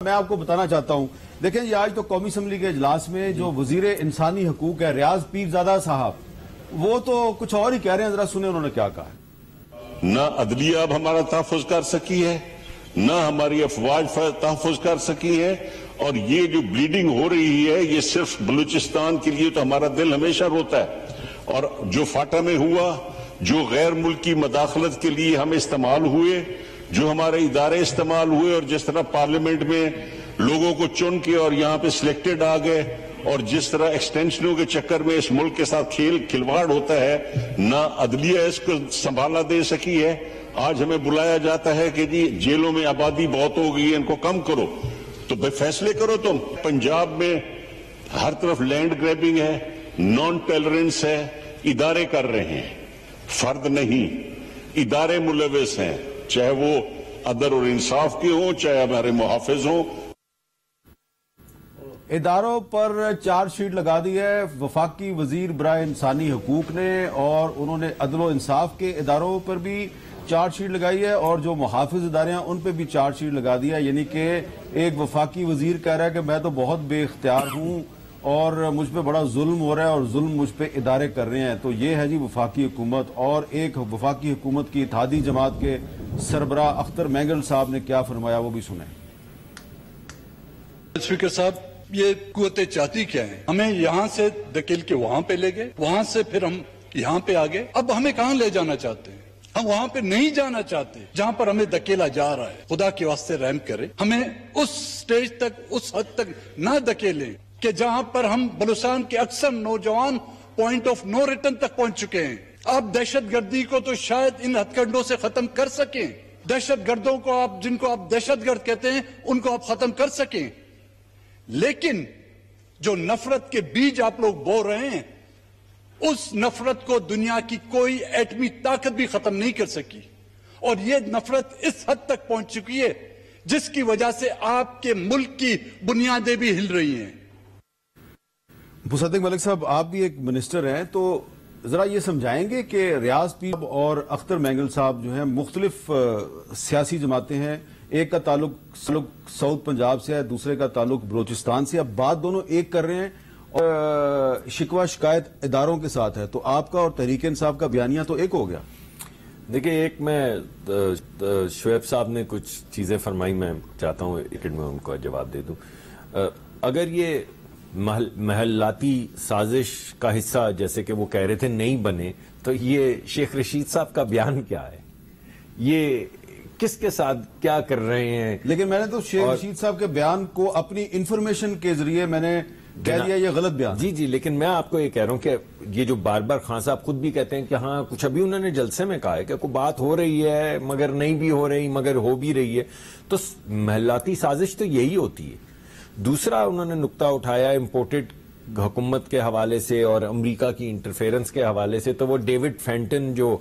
میں آپ کو بتانا چاہتا ہوں، دیکھیں یہ آج تو قومی اسمبلی کے اجلاس میں جو وزیر انسانی حقوق ہے ریاض پیرزادہ صاحب، وہ تو کچھ اور ہی کہہ رہے ہیں، ذرا سنیں انہوں نے کیا کہا ہے۔ نہ عدلیہ اب ہمارا تحفظ کر سکی ہے، نہ ہماری افواج تحفظ کر سکی ہے، اور یہ جو بلیڈنگ ہو رہی ہے یہ صرف بلوچستان کے لیے تو ہمارا دل ہمیشہ روتا ہے، اور جو فاٹا میں ہوا، جو غیر ملکی مداخلت کے لیے ہم استعمال ہوئے، جو ہمارے ادارے استعمال ہوئے، اور جس طرح پارلیمنٹ میں لوگوں کو چن کے اور یہاں پہ سلیکٹڈ آ گئے، اور جس طرح ایکسٹینشنوں کے چکر میں اس ملک کے ساتھ کھلواڑ ہوتا ہے، نہ عدلیہ اس کو سنبھالا دے سکی ہے۔ آج ہمیں بلایا جاتا ہے کہ جی جیلوں میں آبادی بہت ہو گئی ہے، ان کو کم کرو، تو فیصلے کرو تم۔ پنجاب میں ہر طرف لینڈ گریبنگ ہے، نان ٹالرنس ہے، ادارے کر رہے ہیں، فرد نہیں، ادارے ملوث ہیں، چاہے وہ عدل اور انصاف کے ہوں، چاہے ہمارے محافظ ہوں۔ اداروں پر چارج شیٹ لگا دی ہے وفاقی وزیر برائے انسانی حقوق نے، اور انہوں نے عدل و انصاف کے اداروں پر بھی چارج شیٹ لگائی ہے، اور جو محافظ ادارے ہیں ان پہ بھی چارج شیٹ لگا دیا ہے۔ یعنی کہ ایک وفاقی وزیر کہہ رہا ہے کہ میں تو بہت بے اختیار ہوں اور مجھ پہ بڑا ظلم ہو رہا ہے، اور ظلم مجھ پہ ادارے کر رہے ہیں۔ تو یہ ہے جی وفاقی حکومت۔ اور ایک وفاقی حکومت کی اتحادی جماعت کے سربراہ اختر مینگل صاحب نے کیا فرمایا وہ بھی سنیں۔ اسپیکر صاحب، یہ قوتیں چاہتی کیا ہیں؟ ہمیں یہاں سے دھکیل کے وہاں پہ لے گئے، وہاں سے پھر ہم یہاں پہ آ گئے، اب ہمیں کہاں لے جانا چاہتے ہیں؟ ہم وہاں پہ نہیں جانا چاہتے جہاں پر ہمیں دھکیلا جا رہا ہے۔ خدا کے واسطے رحم کرے، ہمیں اس سٹیج تک، اس حد تک نہ دھکیلیں کہ جہاں پر ہم بلوچستان کے اکثر نوجوان پوائنٹ آف نو ریٹرن تک پہنچ چکے ہیں۔ آپ دہشت گردی کو تو شاید ان ہتھ کنڈوں سے ختم کر سکیں، دہشت گردوں کو آپ، جن کو آپ دہشت گرد کہتے ہیں، ان کو آپ ختم کر سکیں، لیکن جو نفرت کے بیج آپ لوگ بو رہے ہیں، اس نفرت کو دنیا کی کوئی ایٹمی طاقت بھی ختم نہیں کر سکی، اور یہ نفرت اس حد تک پہنچ چکی ہے جس کی وجہ سے آپ کے ملک کی بنیادیں بھی ہل رہی ہیں۔ مصدق ملک صاحب، آپ بھی ایک منسٹر ہیں، تو ذرا یہ سمجھائیں گے کہ ریاض پیر اور اختر مینگل صاحب جو ہیں مختلف سیاسی جماعتیں ہیں، ایک کا تعلق ساؤتھ پنجاب سے ہے، دوسرے کا تعلق بلوچستان سے، اب بات دونوں ایک کر رہے ہیں اور شکوہ شکایت اداروں کے ساتھ ہے، تو آپ کا اور تحریک انصاف کا بیانیہ تو ایک ہو گیا۔ دیکھیں، ایک میں شعیب صاحب نے کچھ چیزیں فرمائی، میں چاہتا ہوں ایک میں ان کو جواب دے دوں۔ اگر یہ محلاتی سازش کا حصہ جیسے کہ وہ کہہ رہے تھے نہیں بنے، تو یہ شیخ رشید صاحب کا بیان کیا ہے؟ یہ کس کے ساتھ کیا کر رہے ہیں؟ لیکن میں نے تو شیخ رشید صاحب کے بیان کو اپنی انفارمیشن کے ذریعے میں نے کہہ دیا یہ غلط بیان۔ جی، لیکن میں آپ کو یہ کہہ رہا ہوں کہ یہ جو بار بار خان صاحب خود بھی کہتے ہیں کہ ہاں کچھ ابھی انہوں نے جلسے میں کہا ہے کہ کوئی بات ہو رہی ہے مگر نہیں بھی ہو رہی، مگر ہو بھی رہی ہے، تو محلاتی سازش تو یہی ہوتی ہے۔ دوسرا انہوں نے نقطہ اٹھایا امپورٹڈ حکومت کے حوالے سے اور امریکہ کی انٹرفیرنس کے حوالے سے، تو وہ ڈیوڈ فینٹن جو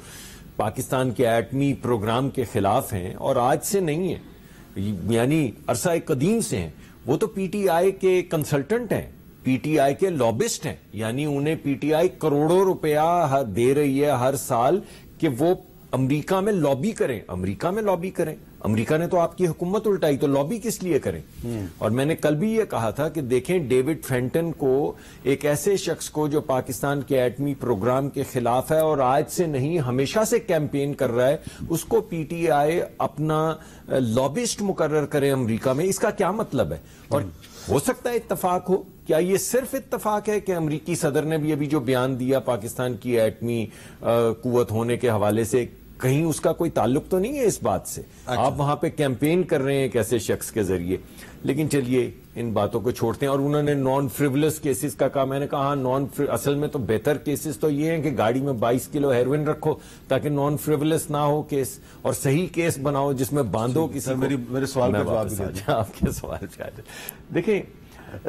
پاکستان کے ایٹمی پروگرام کے خلاف ہیں، اور آج سے نہیں ہیں، یعنی عرصہ قدیم سے ہیں، وہ تو پی ٹی آئی کے کنسلٹنٹ ہیں، پی ٹی آئی کے لابسٹ ہیں، یعنی انہیں پی ٹی آئی کروڑوں روپیہ دے رہی ہے ہر سال کہ وہ امریکہ میں لابی کریں۔ امریکہ میں لابی کریں، امریکہ نے تو آپ کی حکومت الٹائی، تو لابی کس لیے کریں؟ اور میں نے کل بھی یہ کہا تھا کہ دیکھیں ڈیوڈ فینٹن کو، ایک ایسے شخص کو جو پاکستان کے ایٹمی پروگرام کے خلاف ہے اور آج سے نہیں ہمیشہ سے کیمپین کر رہا ہے، اس کو پی ٹی آئی اپنا لابسٹ مقرر کرے امریکہ میں، اس کا کیا مطلب ہے؟ اور ہو سکتا ہے اتفاق ہو، کیا یہ صرف اتفاق ہے کہ امریکی صدر نے بھی ابھی جو بیان دیا پاکستان کی ایٹمی قوت ہونے کے حوالے سے، کہیں اس کا کوئی تعلق تو نہیں ہے اس بات سے؟ آپ وہاں پہ کیمپین کر رہے ہیں ایک ایسے شخص کے ذریعے۔ لیکن چلیے ان باتوں کو چھوڑتے ہیں، اور انہوں نے نان فریولس کیسز کا کہا، میں نے کہا اصل میں تو بہتر کیسز تو یہ ہیں کہ گاڑی میں 22 کلو ہیروئن رکھو تاکہ نان فریولس نہ ہو کیس، اور صحیح کیس بناؤ جس میں باندھو کسی کو۔ میرے سوال کا جواب دیں، آپ کے سوال پہ آ جائیں۔ دیکھیں،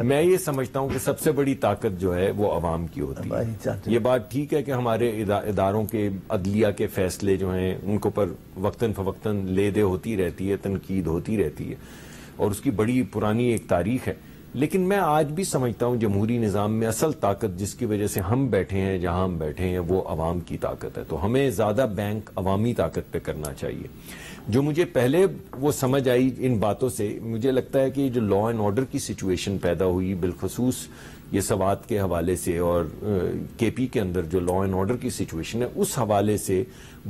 میں یہ سمجھتا ہوں کہ سب سے بڑی طاقت جو ہے وہ عوام کی ہوتی ہے۔ یہ بات ٹھیک ہے کہ ہمارے اداروں کے عدلیہ کے فیصلے جو ہیں ان کو پر وقتاً فوقتاً لے دے ہوتی رہتی ہے، تنقید ہوتی رہتی ہے، اور اس کی بڑی پرانی ایک تاریخ ہے، لیکن میں آج بھی سمجھتا ہوں جمہوری نظام میں اصل طاقت جس کی وجہ سے ہم بیٹھے ہیں جہاں ہم بیٹھے ہیں وہ عوام کی طاقت ہے، تو ہمیں زیادہ بینک عوامی طاقت پہ کرنا چاہیے۔ جو مجھے پہلے وہ سمجھ آئی ان باتوں سے، مجھے لگتا ہے کہ جو لا اینڈ آرڈر کی سچویشن پیدا ہوئی بالخصوص یہ سوات کے حوالے سے اور کے پی کے اندر جو لا اینڈ آرڈر کی سچویشن ہے، اس حوالے سے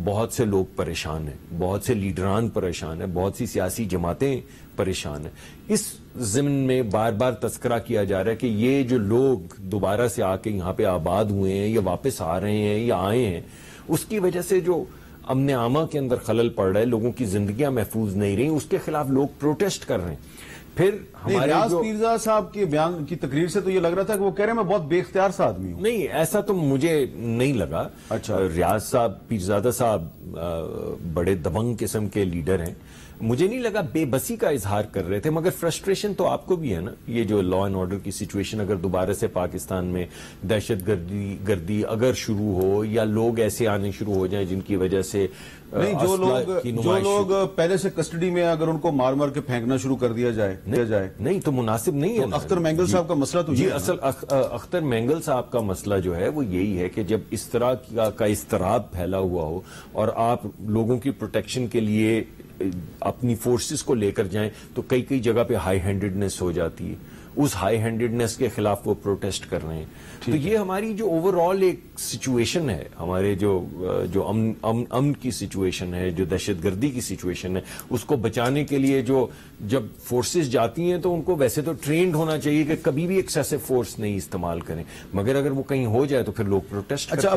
بہت سے لوگ پریشان ہیں، بہت سے لیڈران پریشان ہیں، بہت سی سیاسی جماعتیں پریشان ہیں۔ اس ضمن میں بار بار تذکرہ کیا جا رہا ہے کہ یہ جو لوگ دوبارہ سے آ کے یہاں پہ آباد ہوئے ہیں یا واپس آ رہے ہیں یا آئے ہیں، اس کی وجہ سے جو امن عامہ کے اندر خلل پڑ رہا ہے، لوگوں کی زندگیاں محفوظ نہیں رہی، اس کے خلاف لوگ پروٹیسٹ کر رہے ہیں۔ پھر ہمارے ریاض پیرزادہ صاحب کے بیان کی تقریر سے تو یہ لگ رہا تھا کہ وہ کہہ رہے ہیں میں بہت بے اختیار سا آدمی ہوں۔ نہیں، ایسا تو مجھے نہیں لگا۔ اچھا، ریاض صاحب، پیرزادہ صاحب بڑے دبنگ قسم کے لیڈر ہیں، مجھے نہیں لگا بے بسی کا اظہار کر رہے تھے، مگر فرسٹریشن تو آپ کو بھی ہے نا، یہ جو لا اینڈ آرڈر کی سچویشن اگر دوبارہ سے پاکستان میں دہشت گردی اگر شروع ہو یا لوگ ایسے آنے شروع ہو جائیں جن کی وجہ سے نہیں، جو لوگ پہلے سے کسٹڈی میں اگر ان کو مار مار کے پھینکنا شروع کر دیا جائے نہیں تو مناسب نہیں ہے۔ اختر مینگل صاحب کا مسئلہ تو جی، اصل اختر مینگل صاحب کا مسئلہ جو ہے وہ یہی ہے کہ جب اس طرح کا اضطراب پھیلا ہوا ہو اور آپ لوگوں کی پروٹیکشن کے لیے اپنی فورسز کو لے کر جائیں تو کئی کئی جگہ پہ ہائی ہینڈڈنس ہو جاتی ہے، اس ہائی ہینڈڈنس کے خلاف وہ پروٹیسٹ کر رہے ہیں۔ تو یہ ہماری جو اوور آل ایک سچویشن ہے، ہمارے جو امن کی سچویشن ہے، جو دہشت گردی کی سچویشن ہے، اس کو بچانے کے لیے جو جب فورسز جاتی ہیں تو ان کو ویسے تو ٹرینڈ ہونا چاہیے کہ کبھی بھی ایکسیسو فورس نہیں استعمال کریں، مگر اگر وہ کہیں ہو جائے تو پھر لوگ پروٹیسٹ کرتے ہیں۔